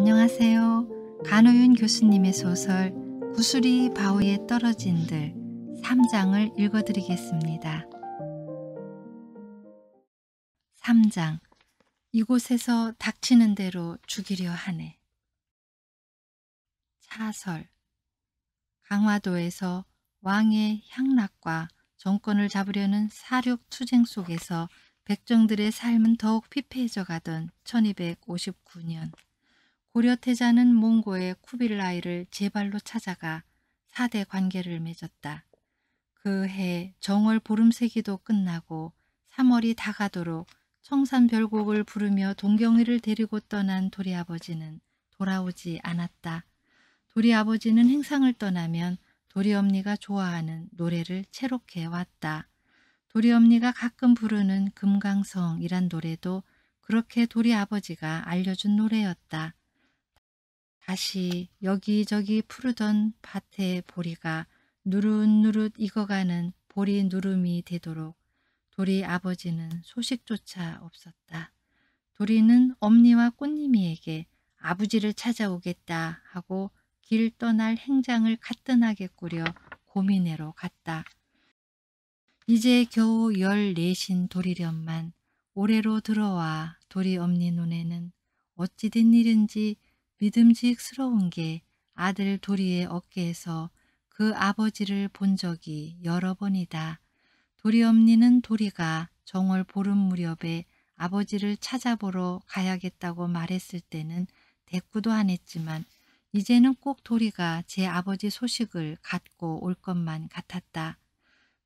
안녕하세요. 간호윤 교수님의 소설 구슬이 바위에 떨어진들 3장을 읽어드리겠습니다. 3장. 이곳에서 닥치는 대로 죽이려 하네. 차설. 강화도에서 왕의 향락과 정권을 잡으려는 사륙 투쟁 속에서 백정들의 삶은 더욱 피폐해져 가던 1259년 고려 태자는 몽고의 쿠빌라이를 제발로 찾아가 4대 관계를 맺었다. 그 해 정월 보름세기도 끝나고 3월이 다가도록 청산별곡을 부르며 동경이를 데리고 떠난 도리 아버지는 돌아오지 않았다. 도리 아버지는 행상을 떠나면 도리 엄니가 좋아하는 노래를 채록해 왔다. 도리 엄니가 가끔 부르는 금강성이란 노래도 그렇게 도리 아버지가 알려준 노래였다. 다시 여기저기 푸르던 밭의 보리가 누릇누릇 익어가는 보리 누름이 되도록 도리 아버지는 소식조차 없었다. 도리는 엄니와 꽃님이에게 아버지를 찾아오겠다 하고 길 떠날 행장을 가뜩하게 꾸려 고민회로 갔다. 이제 겨우 14신 도리련만 올해로 들어와 도리 엄니 눈에는 어찌 된 일인지 믿음직스러운 게 아들 도리의 어깨에서 그 아버지를 본 적이 여러 번이다. 도리 엄니는 도리가 정월 보름 무렵에 아버지를 찾아보러 가야겠다고 말했을 때는 대꾸도 안 했지만 이제는 꼭 도리가 제 아버지 소식을 갖고 올 것만 같았다.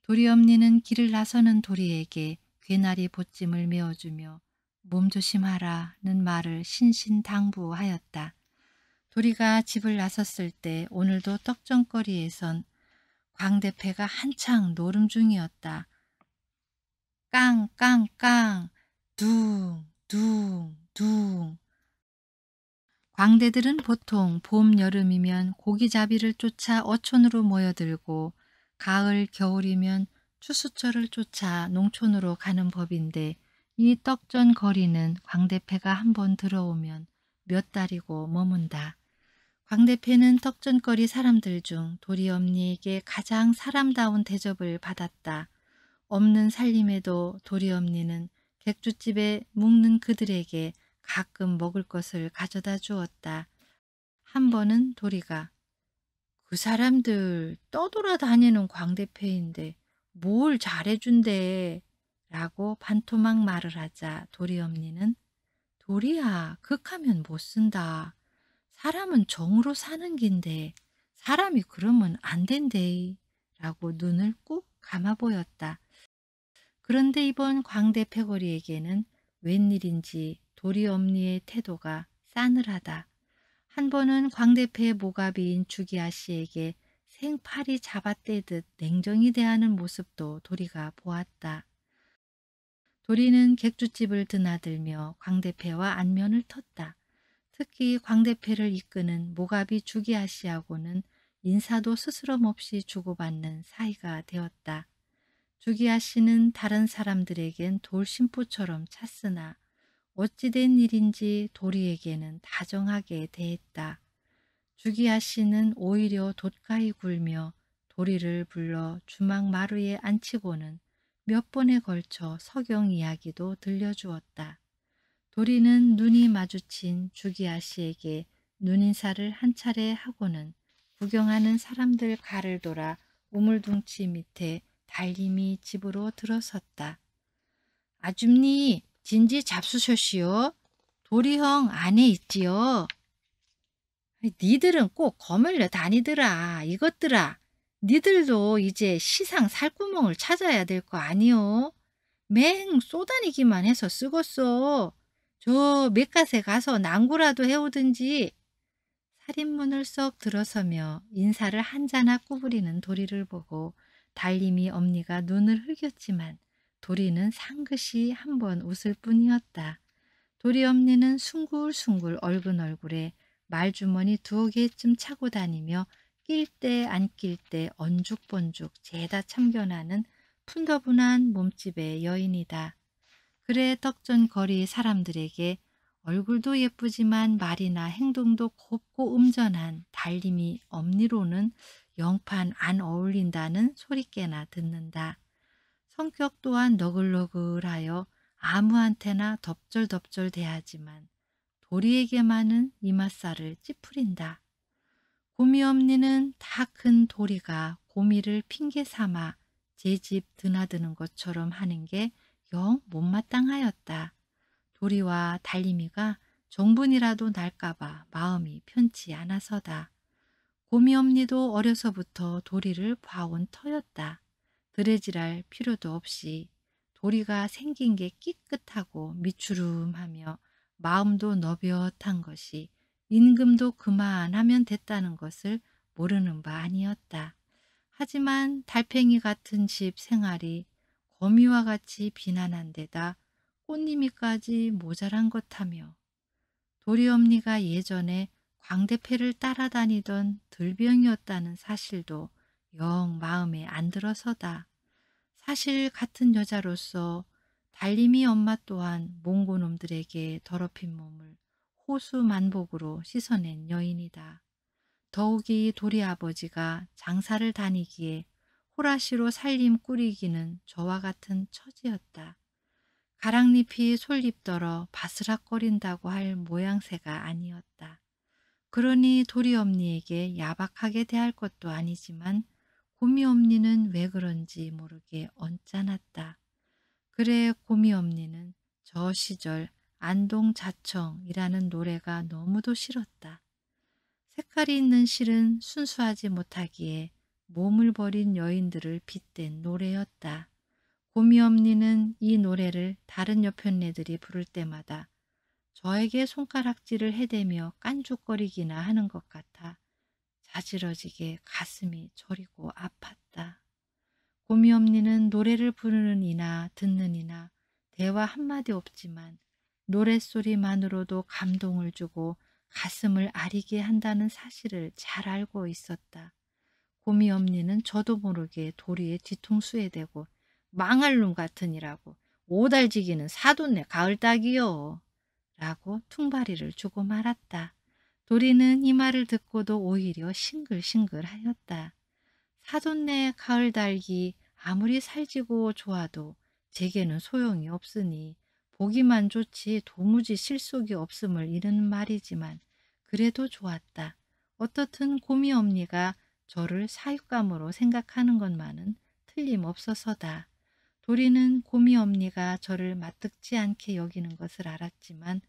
도리 엄니는 길을 나서는 도리에게 괴나리 보찜을 메어주며 몸조심하라는 말을 신신당부하였다. 도리가 집을 나섰을 때 오늘도 떡전거리에선 광대패가 한창 노름 중이었다. 깡깡깡 둥둥둥. 광대들은 보통 봄, 여름이면 고기잡이를 쫓아 어촌으로 모여들고 가을, 겨울이면 추수철을 쫓아 농촌으로 가는 법인데 이 떡전 거리는 광대패가 한번 들어오면 몇 달이고 머문다. 광대패는 떡전거리 사람들 중 도리 엄니에게 가장 사람다운 대접을 받았다. 없는 살림에도 도리 엄니는 객주집에 묵는 그들에게 가끔 먹을 것을 가져다 주었다. 한 번은 도리가 그 사람들 떠돌아다니는 광대패인데 뭘 잘해준대 라고 반토막 말을 하자 도리 엄니는 도리야 극하면 못 쓴다. 사람은 정으로 사는 긴데 사람이 그러면 안 된대 라고 눈을 꾹 감아 보였다. 그런데 이번 광대패거리에게는 웬일인지 도리 엄니의 태도가 싸늘하다. 한 번은 광대패의 모가비인 주기아 씨에게 생파리 잡아떼듯 냉정히 대하는 모습도 도리가 보았다. 도리는 객주집을 드나들며 광대패와 안면을 텄다. 특히 광대패를 이끄는 모가비 주기아 씨하고는 인사도 스스럼 없이 주고받는 사이가 되었다. 주기아 씨는 다른 사람들에겐 돌심보처럼 찼으나 어찌된 일인지 도리에게는 다정하게 대했다. 주기아 씨는 오히려 돛가히 굴며 도리를 불러 주막 마루에 앉히고는 몇 번에 걸쳐 석영 이야기도 들려주었다. 도리는 눈이 마주친 주기아 씨에게 눈인사를 한 차례 하고는 구경하는 사람들 가를 돌아 우물둥치 밑에 달님이 집으로 들어섰다. 아줌니 진지 잡수셨시오? 도리형 안에 있지요? 니들은 꼭 거물려 다니더라. 이것들아. 니들도 이제 시상 살구멍을 찾아야 될 거 아니오? 맹 쏘다니기만 해서 쓰겄어. 저 맷갓에 가서 난구라도 해오든지. 살인문을 썩 들어서며 인사를 한자나 구부리는 도리를 보고 달님이 엄니가 눈을 흘겼지만 도리는 상긋이 한번 웃을 뿐이었다. 도리 엄니는 숭굴숭굴 얼근 얼굴에 말주머니 2개쯤 차고 다니며 낄 때 안 낄 때 언죽번죽 죄다 참견하는 푼더분한 몸집의 여인이다. 그래 떡전 거리 사람들에게 얼굴도 예쁘지만 말이나 행동도 곱고 음전한 달림이 엄니로는 영판 안 어울린다는 소리께나 듣는다. 성격 또한 너글너글하여 아무한테나 덥절덥절 대하지만 도리에게만은 이맛살을 찌푸린다. 고미 엄니는 다 큰 도리가 고미를 핑계 삼아 제 집 드나드는 것처럼 하는 게 영 못마땅하였다. 도리와 달림이가 정분이라도 날까봐 마음이 편치 않아서다. 고미 엄니도 어려서부터 도리를 봐온 터였다. 드레질할 필요도 없이 도리가 생긴 게 끼끗하고 미추름하며 마음도 너볕한 것이 임금도 그만하면 됐다는 것을 모르는 바 아니었다. 하지만 달팽이 같은 집 생활이 거미와 같이 비난한 데다 꽃님이까지 모자란 것하며 도리엄니가 예전에 광대패를 따라다니던 들병이었다는 사실도 영 마음에 안 들어서다. 사실 같은 여자로서 달림이 엄마 또한 몽고놈들에게 더럽힌 몸을 호수만복으로 씻어낸 여인이다. 더욱이 도리 아버지가 장사를 다니기에 호라시로 살림 꾸리기는 저와 같은 처지였다. 가랑잎이 솔잎더러 바스락거린다고 할 모양새가 아니었다. 그러니 도리 엄니에게 야박하게 대할 것도 아니지만 고미 엄니는 왜 그런지 모르게 언짢았다. 그래 고미 엄니는 저 시절 안동자청이라는 노래가 너무도 싫었다. 색깔이 있는 실은 순수하지 못하기에 몸을 버린 여인들을 빗댄 노래였다. 고미 엄니는 이 노래를 다른 여편네들이 부를 때마다 저에게 손가락질을 해대며 깐죽거리기나 하는 것 같아 자지러지게 가슴이 저리고 아팠다. 고미 엄니는 노래를 부르는 이나 듣는 이나 대화 한마디 없지만 노랫소리만으로도 감동을 주고 가슴을 아리게 한다는 사실을 잘 알고 있었다. 고미 엄니는 저도 모르게 도리의 뒤통수에 대고 망할 놈 같으니라고 오달지기는 사돈네 가을딱이요 라고 퉁바리를 주고 말았다. 도리는 이 말을 듣고도 오히려 싱글싱글하였다. 사돈네 가을달기 아무리 살지고 좋아도 제게는 소용이 없으니 보기만 좋지 도무지 실속이 없음을 이르는 말이지만 그래도 좋았다. 어떻든 고미 엄니가 저를 사육감으로 생각하는 것만은 틀림없어서다. 도리는 고미 엄니가 저를 마뜩지 않게 여기는 것을 알았지만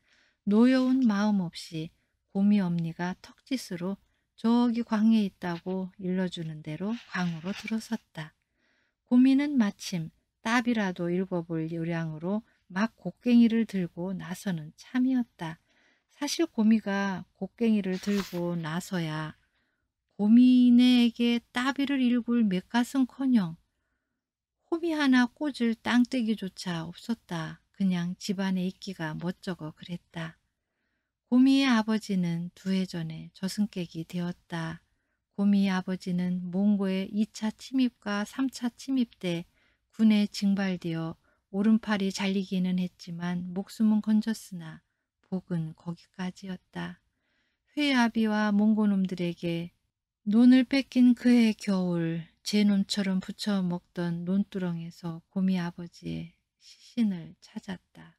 노여운 마음 없이 고미 엄니가 턱짓으로 저기 광에 있다고 일러주는 대로 광으로 들어섰다. 고미는 마침 따비라도 읽어볼 요량으로 막 곡괭이를 들고 나서는 참이었다. 사실 고미가 곡괭이를 들고 나서야 고미네에게 따비를 읽을 맷갓은커녕 호미 하나 꽂을 땅떼기조차 없었다. 그냥 집안에 있기가 멋쩍어 그랬다. 고미의 아버지는 2해 전에 저승객이 되었다. 고미의 아버지는 몽고의 2차 침입과 3차 침입 때 군에 징발되어 오른팔이 잘리기는 했지만 목숨은 건졌으나 복은 거기까지였다. 회아비와 몽고놈들에게 논을 뺏긴 그해 겨울 제 놈처럼 부쳐 먹던 논두렁에서 고미 아버지의 시신을 찾았다.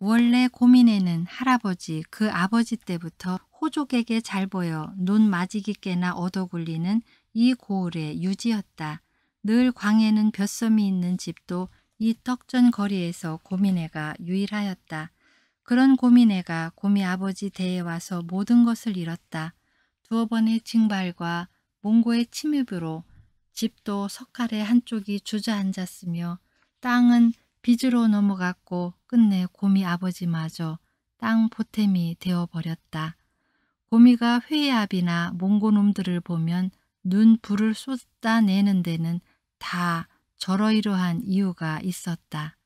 원래 고민에는 할아버지 그 아버지 때부터 호족에게 잘 보여 논 맞이기 깨나 얻어 굴리는 이 고을의 유지였다. 늘 광에는 벼섬이 있는 집도 이 떡전 거리에서 고민애가 유일하였다. 그런 고민애가 고미 아버지 대에 와서 모든 것을 잃었다. 2번의 징발과 몽고의 침입으로 집도 석갈의 한쪽이 주저앉았으며 땅은 빚으로 넘어갔고 끝내 고미 아버지마저 땅 보탬이 되어버렸다. 고미가 회의압이나 몽고놈들을 보면 눈 불을 쏟아내는 데는 다 저러이러한 이유가 있었다.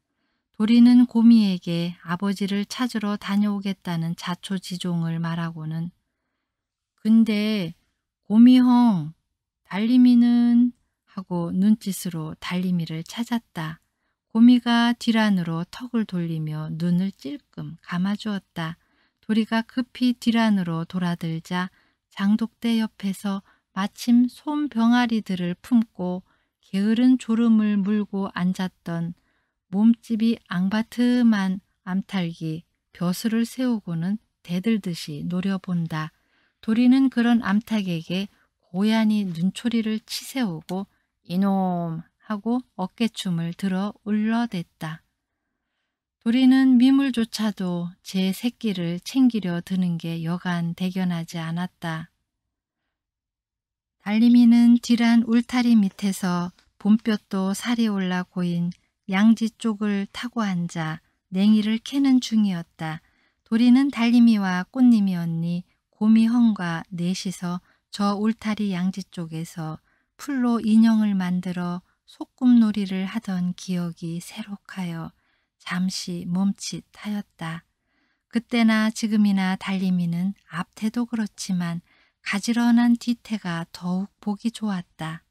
도리는 고미에게 아버지를 찾으러 다녀오겠다는 자초지종을 말하고는 근데 고미형 달림이는 하고 눈짓으로 달림이를 찾았다. 고미가 뒷안으로 턱을 돌리며 눈을 찔끔 감아주었다. 도리가 급히 뒷안으로 돌아들자 장독대 옆에서 마침 솜병아리들을 품고 게으른 졸음을 물고 앉았던 몸집이 앙바트만 암탉이 벼슬을 세우고는 대들듯이 노려본다. 도리는 그런 암탉에게 고얀이 눈초리를 치세우고 이놈 하고 어깨춤을 들어 울러댔다. 도리는 미물조차도 제 새끼를 챙기려 드는 게 여간 대견하지 않았다. 달림이는 뒷안 울타리 밑에서 봄볕도 살이 올라 고인 양지 쪽을 타고 앉아 냉이를 캐는 중이었다. 도리는 달림이와 꽃님이 언니, 고미헝과 넷이서 저 울타리 양지 쪽에서 풀로 인형을 만들어 소꿉놀이를 하던 기억이 새록하여 잠시 멈칫하였다. 그때나 지금이나 달림이는 앞태도 그렇지만 가지런한 뒤태가 더욱 보기 좋았다.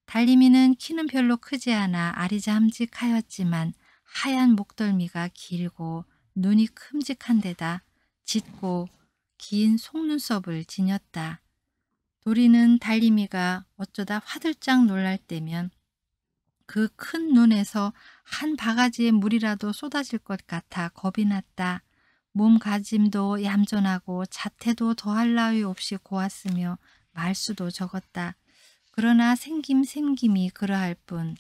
달림이는 키는 별로 크지 않아 아리잠직하였지만 하얀 목덜미가 길고 눈이 큼직한 데다 짙고 긴 속눈썹을 지녔다. 도리는 달림이가 어쩌다 화들짝 놀랄 때면 그 큰 눈에서 한 바가지의 물이라도 쏟아질 것 같아 겁이 났다. 몸가짐도 얌전하고 자태도 더할 나위 없이 고왔으며 말수도 적었다. 그러나 생김이 그러할 뿐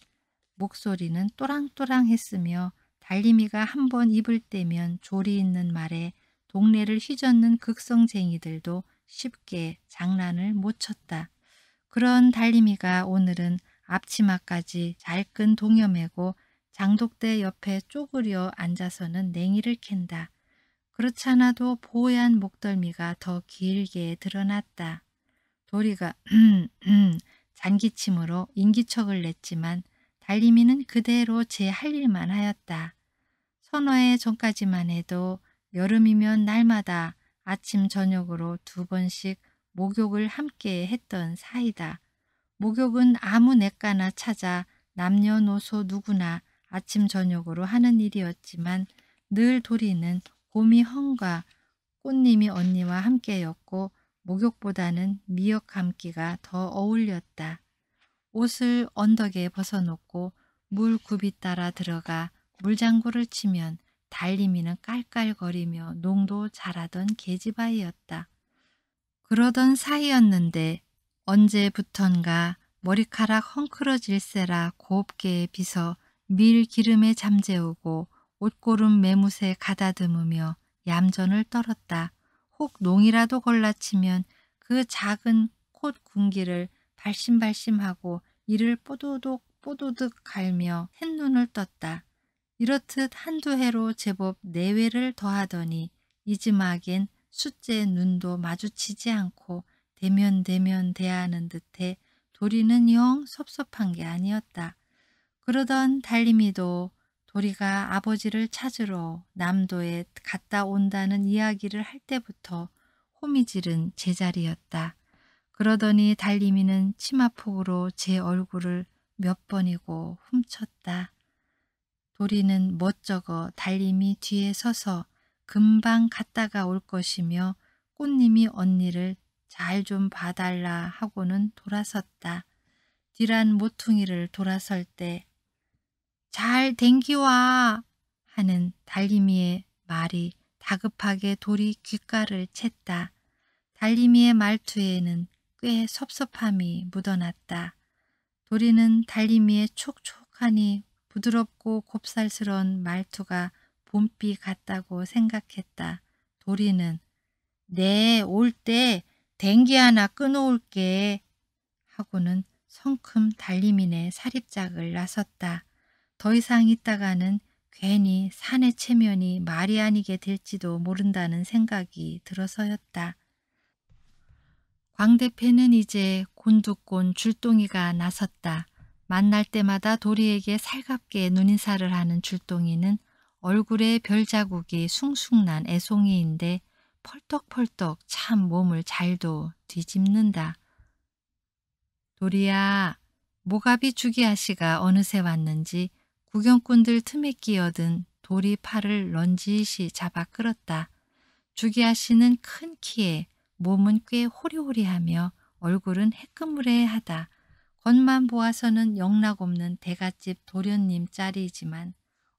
목소리는 또랑또랑했으며 달림이가 한번 입을 떼면 조리 있는 말에 동네를 휘젓는 극성쟁이들도 쉽게 장난을 못 쳤다. 그런 달림이가 오늘은 앞치마까지 잘 끈 동여매고 장독대 옆에 쪼그려 앉아서는 냉이를 캔다. 그렇지 않아도 보얀 목덜미가 더 길게 드러났다. 도리가 잔기침으로 인기척을 냈지만 달림이는 그대로 제 할 일만 하였다. 서너 해 전까지만 해도 여름이면 날마다 아침 저녁으로 2번씩 목욕을 함께 했던 사이다. 목욕은 아무 냇가나 찾아 남녀노소 누구나 아침 저녁으로 하는 일이었지만 늘 도리는 고미헝과 꽃님이 언니와 함께였고 목욕보다는 미역 감기가 더 어울렸다. 옷을 언덕에 벗어놓고 물굽이 따라 들어가 물장구를 치면 달림이는 깔깔거리며 농도 잘하던 계집아이였다. 그러던 사이였는데 언제부턴가 머리카락 헝클어질세라 곱게 빗어 밀 기름에 잠재우고 옷고름 매무새 가다듬으며 얌전을 떨었다. 혹 농이라도 걸라치면 그 작은 콧 군기를 발심발심하고 이를 뽀도독 뽀도득 갈며 햇눈을 떴다. 이렇듯 한두 해로 제법 내외를 더하더니 이즈막엔 숫째 눈도 마주치지 않고 대면 대하는 듯해 도리는 영 섭섭한 게 아니었다. 그러던 달림이도 도리가 아버지를 찾으러 남도에 갔다 온다는 이야기를 할 때부터 호미질은 제자리였다. 그러더니 달림이는 치마폭으로 제 얼굴을 몇 번이고 훔쳤다. 도리는 멋쩍어 달림이 뒤에 서서 금방 갔다가 올 것이며 꽃님이 언니를 잘 좀 봐달라 하고는 돌아섰다. 뒷안 모퉁이를 돌아설 때 잘 댕기와 하는 달림이의 말이 다급하게 도리 귓가를 챘다. 달림이의 말투에는 꽤 섭섭함이 묻어났다. 도리는 달림이의 촉촉하니 부드럽고 곱살스러운 말투가 봄비 같다고 생각했다. 도리는 네, 올 때 댕기 하나 끊어올게 하고는 성큼 달림이네 사립작을 나섰다. 더 이상 있다가는 괜히 산의 체면이 말이 아니게 될지도 모른다는 생각이 들어서였다. 광대패는 이제 곤두꼰 줄동이가 나섰다. 만날 때마다 도리에게 살갑게 눈인사를 하는 줄동이는 얼굴에 별자국이 숭숭난 애송이인데 펄떡펄떡 참 몸을 잘도 뒤집는다. 도리야, 모가비 주기아씨가 어느새 왔는지 구경꾼들 틈에 끼어든 도리 팔을 런지시 잡아 끌었다. 주기아 씨는 큰 키에 몸은 꽤 호리호리하며 얼굴은 해끈무레하다. 겉만 보아서는 영락없는 대갓집 도련님 짤이지만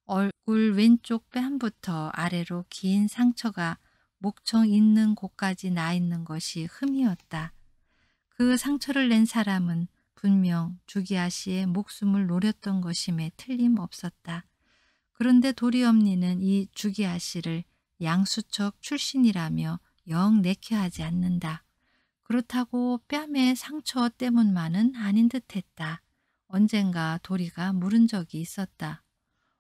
얼굴 왼쪽 뺨부터 아래로 긴 상처가 목청 있는 곳까지 나 있는 것이 흠이었다. 그 상처를 낸 사람은 분명 주기아 씨의 목숨을 노렸던 것임에 틀림없었다. 그런데 도리엄니는 이 주기아 씨를 양수척 출신이라며 영 내켜하지 않는다. 그렇다고 뺨의 상처 때문만은 아닌 듯했다. 언젠가 도리가 물은 적이 있었다.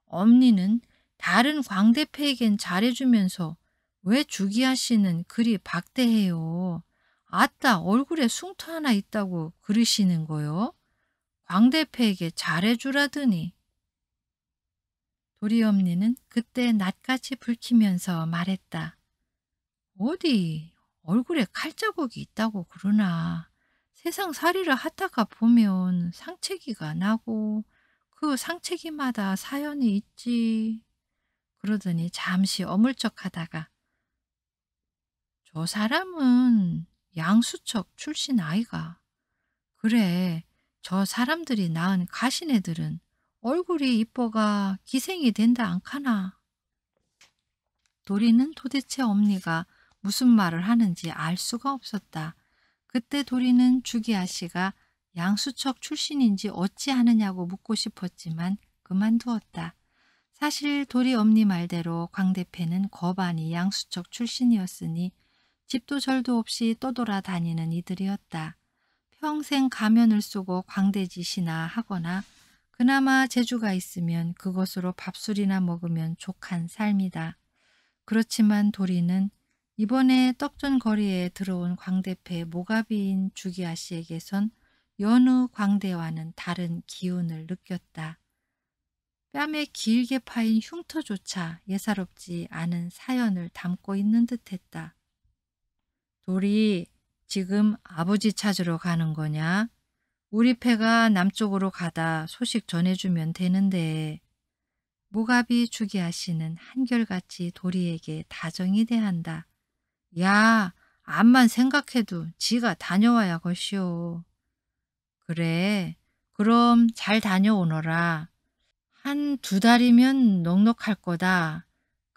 엄니는 다른 광대패에겐 잘해주면서 왜 주기아 씨는 그리 박대해요? 아따 얼굴에 숭터 하나 있다고 그러시는 거요? 광대패에게 잘해주라더니. 도리엄니는 그때 낯같이 붉히면서 말했다. 어디 얼굴에 칼자국이 있다고 그러나 세상 살이를 하다가 보면 상체기가 나고 그 상체기마다 사연이 있지. 그러더니 잠시 어물쩍하다가 저 사람은 양수척 출신 아이가. 그래 저 사람들이 낳은 가신애들은 얼굴이 이뻐가 기생이 된다 않카나. 도리는 도대체 엄니가 무슨 말을 하는지 알 수가 없었다. 그때 도리는 주기아 씨가 양수척 출신인지 어찌하느냐고 묻고 싶었지만 그만두었다. 사실 도리 엄니 말대로 광대패는 거반이 양수척 출신이었으니 집도 절도 없이 떠돌아다니는 이들이었다. 평생 가면을 쓰고 광대짓이나 하거나 그나마 재주가 있으면 그것으로 밥술이나 먹으면 족한 삶이다. 그렇지만 도리는 이번에 떡전거리에 들어온 광대패 모가비인 주기아 씨에게선 여느 광대와는 다른 기운을 느꼈다. 뺨에 길게 파인 흉터조차 예사롭지 않은 사연을 담고 있는 듯했다. 도리, 지금 아버지 찾으러 가는 거냐? 우리 패가 남쪽으로 가다 소식 전해주면 되는데. 모가비 주기아 씨는 한결같이 도리에게 다정히 대한다. 야, 암만 생각해도 지가 다녀와야 것이오. 그래, 그럼 잘 다녀오너라. 한 2달이면 넉넉할 거다.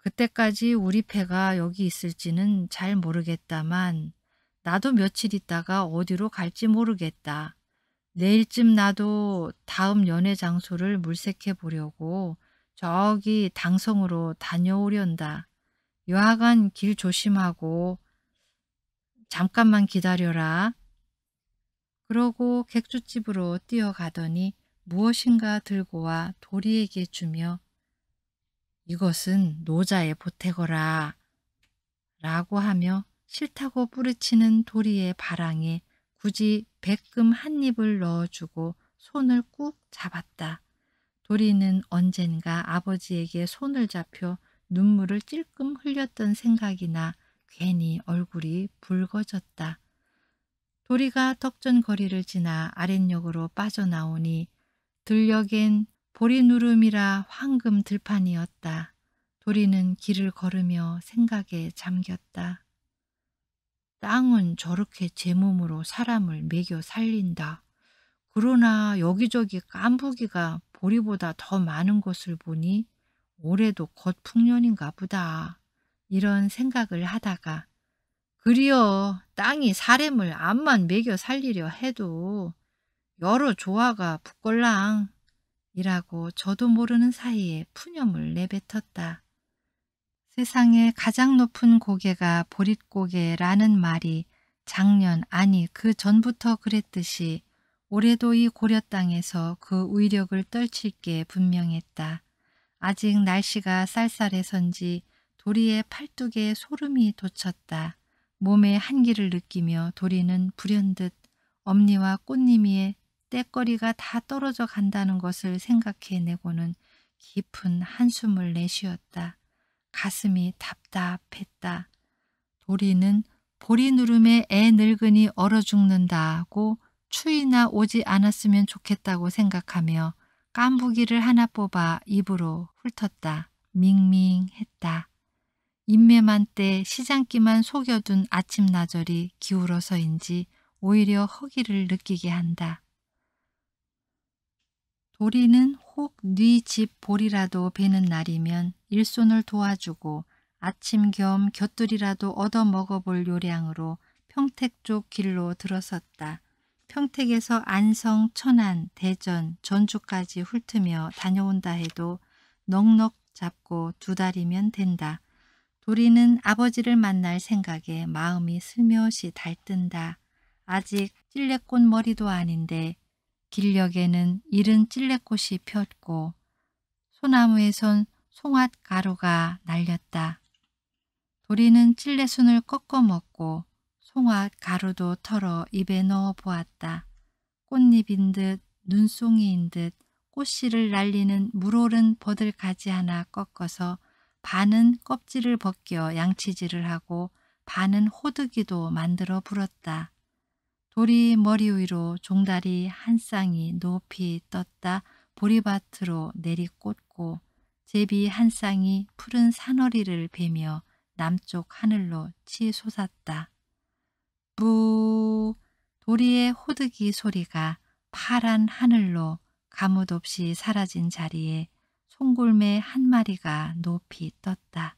그때까지 우리 패가 여기 있을지는 잘 모르겠다만 나도 며칠 있다가 어디로 갈지 모르겠다. 내일쯤 나도 다음 연애 장소를 물색해 보려고 저기 당성으로 다녀오련다. 여하간 길 조심하고 잠깐만 기다려라. 그러고 객주집으로 뛰어가더니 무엇인가 들고 와 도리에게 주며 이것은 노자의 보태거라 라고 하며 싫다고 뿌리치는 도리의 바랑에 굳이 백금 한 입을 넣어주고 손을 꾹 잡았다. 도리는 언젠가 아버지에게 손을 잡혀 눈물을 찔끔 흘렸던 생각이나 괜히 얼굴이 붉어졌다. 도리가 덕전거리를 지나 아랫역으로 빠져나오니 들녘엔 보리누름이라 황금 들판이었다. 도리는 길을 걸으며 생각에 잠겼다. 땅은 저렇게 제 몸으로 사람을 매겨 살린다. 그러나 여기저기 깐부기가 보리보다 더 많은 것을 보니 올해도 겉풍년인가 보다. 이런 생각을 하다가 그리어 땅이 사람을 암만 매겨 살리려 해도 여러 조화가 붙걸랑 이라고 저도 모르는 사이에 푸념을 내뱉었다. 세상에 가장 높은 고개가 보릿고개라는 말이 작년 아니 그 전부터 그랬듯이 올해도 이 고려 땅에서 그 위력을 떨칠 게 분명했다. 아직 날씨가 쌀쌀해선지 도리의 팔뚝에 소름이 돋쳤다. 몸의 한기를 느끼며 도리는 불현듯 엄니와 꽃님이의 때거리가 다 떨어져 간다는 것을 생각해내고는 깊은 한숨을 내쉬었다. 가슴이 답답했다. 도리는 보리누름에 애 늙으니 얼어 죽는다고 추위나 오지 않았으면 좋겠다고 생각하며 깐부기를 하나 뽑아 입으로 훑었다. 밍밍했다. 인매만 때 시장기만 속여둔 아침나절이 기울어서인지 오히려 허기를 느끼게 한다. 도리는 혹 네 집 보리라도 베는 날이면 일손을 도와주고 아침 겸 곁들이라도 얻어 먹어볼 요량으로 평택 쪽 길로 들어섰다. 평택에서 안성, 천안, 대전, 전주까지 훑으며 다녀온다 해도 넉넉 잡고 2달이면 된다. 도리는 아버지를 만날 생각에 마음이 슬며시 달뜬다. 아직 찔레꽃 머리도 아닌데 길녘에는 이른 찔레꽃이 폈고 소나무에선 송앗 가루가 날렸다. 도리는 찔레순을 꺾어 먹고 송앗 가루도 털어 입에 넣어 보았다. 꽃잎인 듯 눈송이인 듯 꽃씨를 날리는 물오른 버들가지 하나 꺾어서 반은 껍질을 벗겨 양치질을 하고 반은 호두기도 만들어 불었다. 도리 머리 위로 종다리 한 쌍이 높이 떴다 보리밭으로 내리꽂고 제비 한 쌍이 푸른 산허리를 베며 남쪽 하늘로 치솟았다. 뿌 도리의 호두기 소리가 파란 하늘로 가뭇없이 사라진 자리에 송골매 한 마리가 높이 떴다.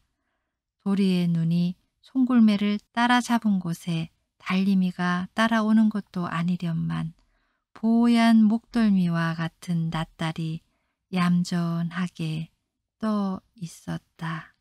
도리의 눈이 송골매를 따라잡은 곳에 달림이가 따라오는 것도 아니련만 보얀 목덜미와 같은 낫달이 얌전하게 떠 있었다.